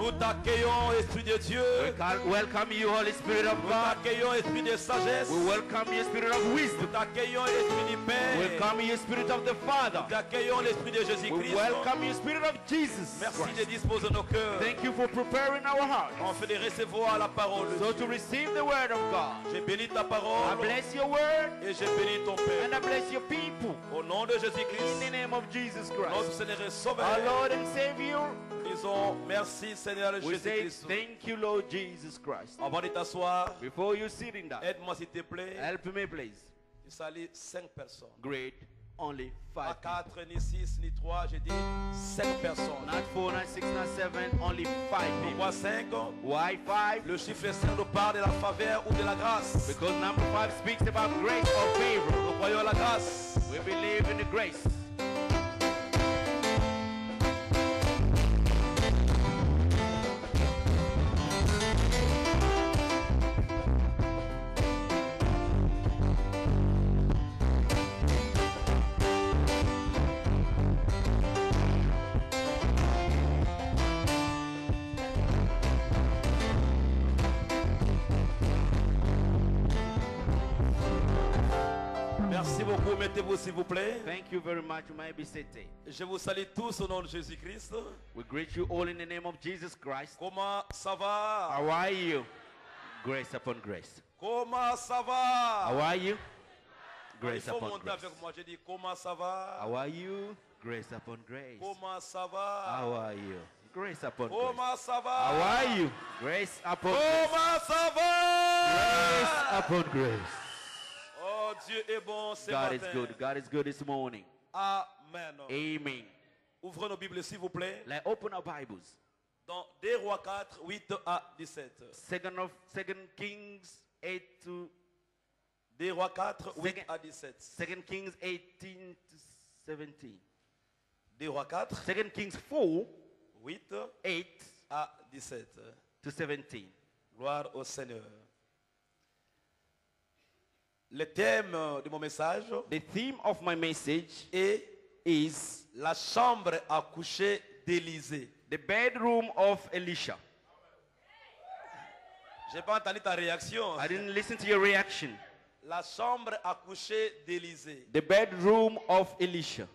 Nous t'accueillons, Esprit de Dieu. Welcome you, Holy Spirit of Nous God. t'accueillons, Esprit de sagesse. We welcome you, Spirit of Nous wisdom. t'accueillons, Esprit du We Père. welcome you, Spirit of the Father. Nous t'accueillons, l'Esprit de We Jésus-Christ. welcome you, Spirit of Jesus Merci de Christ. disposer nos cœurs. Thank you for preparing our hearts On fait de recevoir la parole de so Dieu. to receive the word of God. Je bénis ta I parole bless your word et je bénis ton Père. and I bless your people. Au nom de In the Jésus-Christ, name of Jesus notre Christ, Seigneur et Sauveur, our Lord and Savior, disons merci Seigneur we say Jésus-Christ. thank you, Lord Jesus Christ. Avant de t'asseoir, Before you sitting down, aide-moi s'il te plaît. help me please. Je salue 5 personnes. Great, only Pas 5 4, ni 6, ni 3, j'ai dit 5 personnes. Not 4, not 6, not 7, only 5 people. Pourquoi 5? Why 5? Le chiffre 5 nous parle de la faveur ou de la grâce. Because number 5 speaks about grace or favor. Nous croyons à la grâce. We believe in the grace. Merci beaucoup. Mettez-vous s'il vous plaît. Thank you very much. You may be seated. Je vous salue tous au nom de Jésus-Christ. We greet you all in the name of Jesus Christ. Comment ça va? How are you? Grace upon grace. Comment ça How va? are you? Il Grace faut upon monter grace. avec moi. Je dis comment ça va? How are you? Grace upon grace. Comment ça va? How are you? Grace upon grace. Comment ça How va? are you? Grace upon grace. Comment ça Grace va? upon grace. Oh, Dieu est bon ce God is matin. good. God is good this morning. Amen. Amen. Ouvrons nos Bibles s'il vous plaît. Let's open our Bibles. Dans 2 Rois 4, 8 à 17. Second Kings 8 to 2 Rois 4, 8 Second- à 17. 2 Kings 18 to 17. 2 Rois 4, 2 Kings 4, 8 8 à 17. to 17. Gloire au Seigneur. Le thème de mon message The theme of my message is la chambre à coucher d'Élisée. the bedroom of Elisha. J'ai pas entendu ta réaction. I didn't listen to your reaction. La chambre à coucher d'Élisée. The bedroom of Elisha.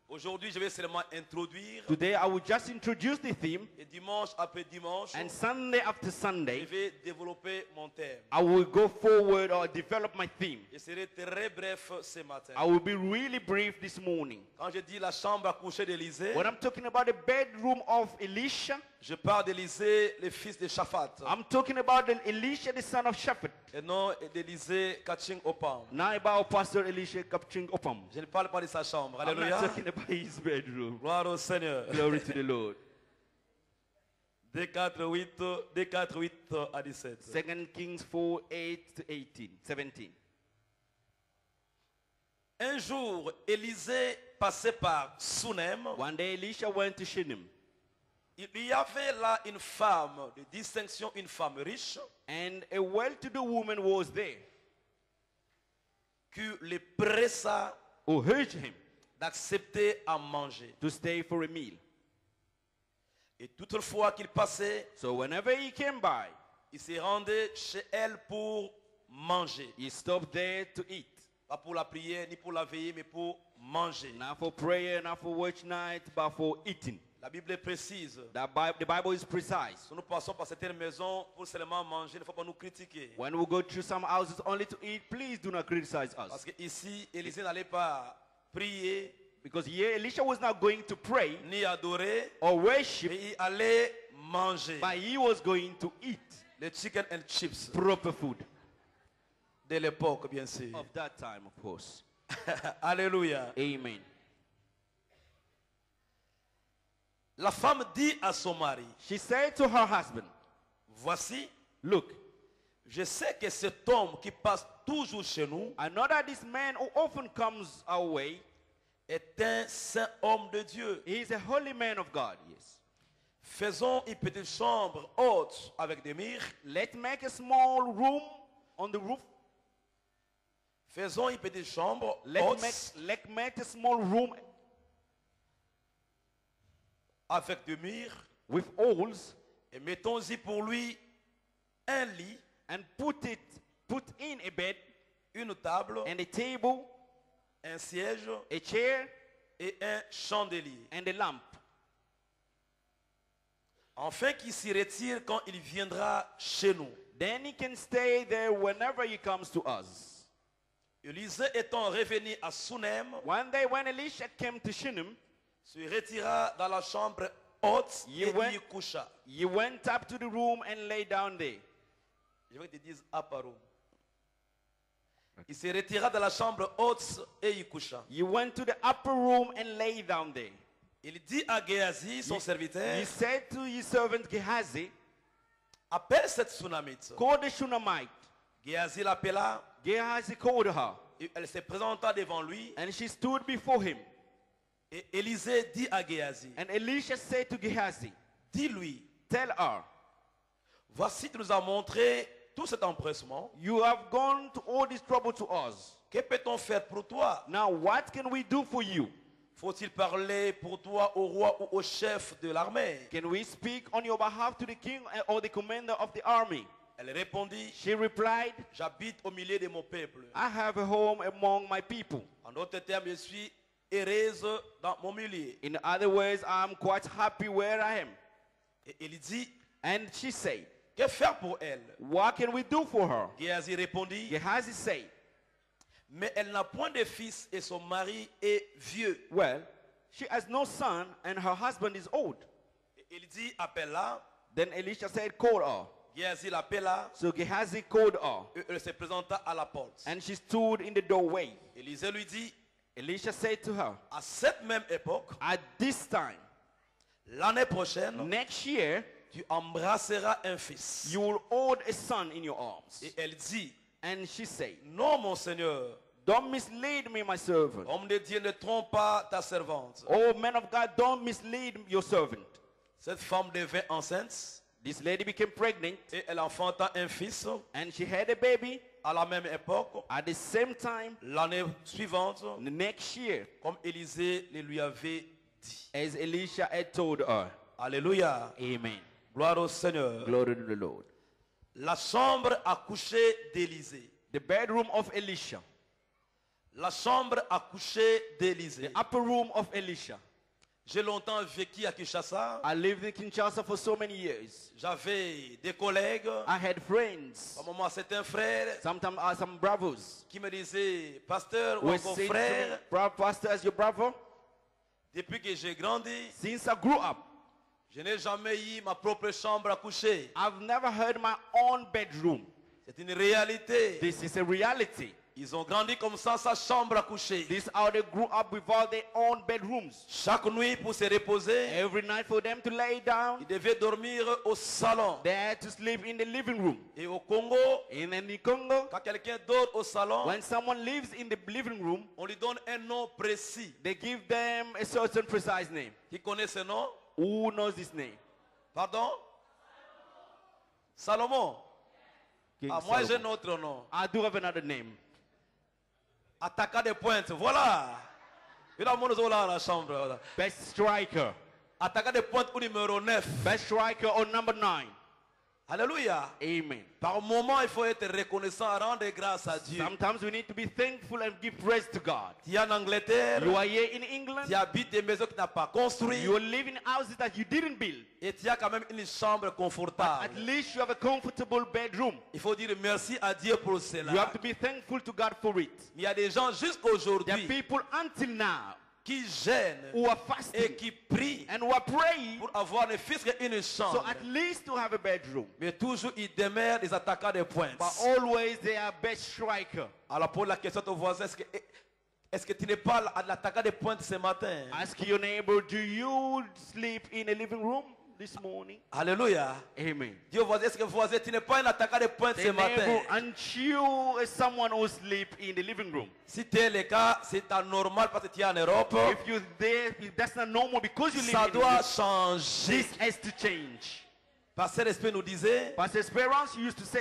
Aujourd'hui, je vais seulement introduire. Today I will just introduce the theme, Et dimanche après dimanche, and Sunday after je Sunday vais développer mon thème. I will go forward or develop my theme. Je serai très bref ce matin. I will be really brief this morning. Quand je dis la chambre à coucher d'Élisée, When I'm talking about the bedroom of Elisha, je parle d'Élisée, le fils de Shaphat, I'm talking about Elisha, the son of Shaphat, et non d'Élisée Kaching Opam. not about Pastor Elisha Kapching Opam. Je ne parle pas de sa chambre. I'm not Alléluia. talking about his bedroom. Gloire au Seigneur. Glory to the Lord. 2, 4, 8 à 17. 2 Kings 4, 8 to 18, 17. Un jour, Élisée passait par Sunem. One day Elisha went to Shunem, Il y avait là une femme de distinction, une femme riche, and a well-to-do woman was there qui le pressa who urged him d'accepter à manger. to stay for a meal. Et toutefois qu'il passait, So whenever he came by, il se rendait chez elle pour manger. he stopped there to eat. Pas pour la prière, ni pour la veillée, mais pour manger. Not for prayer, not for watch night, but for eating. La Bible est précise. The Bible is precise. Si nous passons par certaines maisons pour seulement manger, il ne faut pas nous critiquer. When we go through some houses only to eat, please do not criticize Parce us. que ici, Élisée n'allait pas prier, Because here Elisha was not going to pray ni adorer, or worship, mais il allait manger. but he was going to eat Le chicken and chips proper food de l'époque, bien sûr. of that time, of course. Alléluia. Amen. La femme dit à son mari, She said to her husband, voici, look, je sais que cet homme qui passe toujours chez nous I know that this man who often comes our way, est un saint homme de Dieu. he is a holy man of God, yes. Faisons une petite chambre haute avec des murs. Let's make a small room on the roof. Faisons une petite chambre Let's haute make a small room avec des murs. with holes, Et mettons-y pour lui un lit, and put in a bed une table, and a table, un siège a chair, et un chandelier. and a lamp, Afin qu'il s'y retire quand il viendra chez nous. then he can stay there whenever he comes to us. Élisée étant revenu à Sunem, One day when Elisha came to Shunem, se retira dans la chambre haute You et went- y coucha. he went up to the room and lay down there. Je veux que tu dises upper room. Il se retira dans la chambre haute et y coucha. He went to the upper room and lay down there. Il dit à Géasi, son serviteur, He said to his servant Gehazi, appelle cette Sunamite. call the Shunammite. Géasi l'appela Gehazi called her, et elle se présenta devant lui. and she stood before him. Et Élisée dit à Géasi, And Elisha said to Gehazi, dis-lui, tell her, voici tu nous as montré tout cet empressement. you have gone to all this trouble to us. Que peut-on faire pour toi? Now what can we do for you? Faut-il parler pour toi au roi ou au chef de l'armée? Can we speak on your behalf to the king or the commander of the army? Elle répondit, She replied, j'habite au milieu de mon peuple. I have a home among my people. En d'autres termes, je suis heureuse dans mon milieu. In other words, I'm quite happy where I am. Et il dit, And she said, que faire pour elle? what can we do for her? Géasi répondit, Gehazi said, mais elle n'a point de fils et son mari est vieux. well, she has no son and her husband is old. Et il dit, appelle-la. Then Elisha said, call her. Géasi l'appela So Gehazi called her, et elle se présenta à la porte. and she stood in the doorway. Élisée lui dit, Elisha said to her, à cette même époque, at this time, l'année prochaine, next year, tu embrasseras un fils. you will hold a son in your arms. Et elle dit, And she said, non mon Seigneur, don't mislead me, my servant. homme de Dieu, ne trompe pas ta servante. Oh, man of God, don't mislead your servant. Cette femme devint enceinte This lady became pregnant, et elle enfanta un fils and she had a baby à la même époque, at the same time l'année suivante, the next year, comme Élisée le lui avait dit. as Elisha had told her. Alléluia. Amen. Gloire au Seigneur. Glory to the Lord. La chambre à coucher d'Élisée. The bedroom of Elisha, La chambre à coucher d'Élisée. the upper room of Elisha. J'ai longtemps vécu à Kinshasa. I lived in Kinshasa for so many years. J'avais des collègues. I had friends, À un moment, c'était un frère sometimes some brothers, qui me disait, pasteur ou who encore said to me, frère, pastor, as your brother, depuis que j'ai grandi, since I grew up, je n'ai jamais eu ma propre chambre à coucher. I've never had my own bedroom. C'est une réalité. This is a reality. Ils ont grandi comme ça, sa chambre à coucher. This is how they grew up without their own bedrooms. Chaque nuit, pour se reposer, Every night for them to lay down, ils devaient dormir au salon. they had to sleep in the living room. Et au Congo, In the Congo, quand quelqu'un dort au salon, when someone lives in the living room, on lui donne un nom précis. they give them a certain precise name. Qui connaît ce nom? Who knows this name? Pardon? Salomon. King Ah, moi j'ai Solomon. un autre nom. I do have another name. Attaquant de pointe. Voilà. Il a mon là dans la chambre. Voilà. Best striker. Attaquant de pointe au numéro 9. Best striker on number 9. Alléluia. Amen. Par moment, il faut être reconnaissant, rendre grâce à Dieu. Sometimes we need to be thankful and give praise to God. Tu es en Angleterre, You are here in England. tu habites des maisons que tu n'as pas construites You are living in houses that you didn't build. et tu as quand même une chambre At confortable. least you have a comfortable bedroom. Il faut dire merci à Dieu pour You cela. have to be thankful to God for it. Il y a des gens jusqu'à There are aujourd'hui people until now qui gênent who are et fasting qui prient and who are praying, pour avoir ne fût-ce qu'une so chambre. at least to have a bedroom. Mais toujours, ils demeurent des attaquants de pointe. But always they are best striker. Alors, pour la question de ton voisin, est-ce que tu n'es pas l'attaquant de pointe ce matin? Ask your neighbor, do you sleep in a living room this morning? Alléluia. Amen. Dis au voisin, est-ce que voisin, tu n'es pas un attaquant de pointe ce The matin? neighbor, aren't you someone who sleep in the living room? Si tel est le cas, c'est anormal parce que tu es en Europe. If you're there, if that's not normal because you live Ça in doit Europe, changer. this has to change. Pasteur Esprit nous disait, Pastor Esperance used to say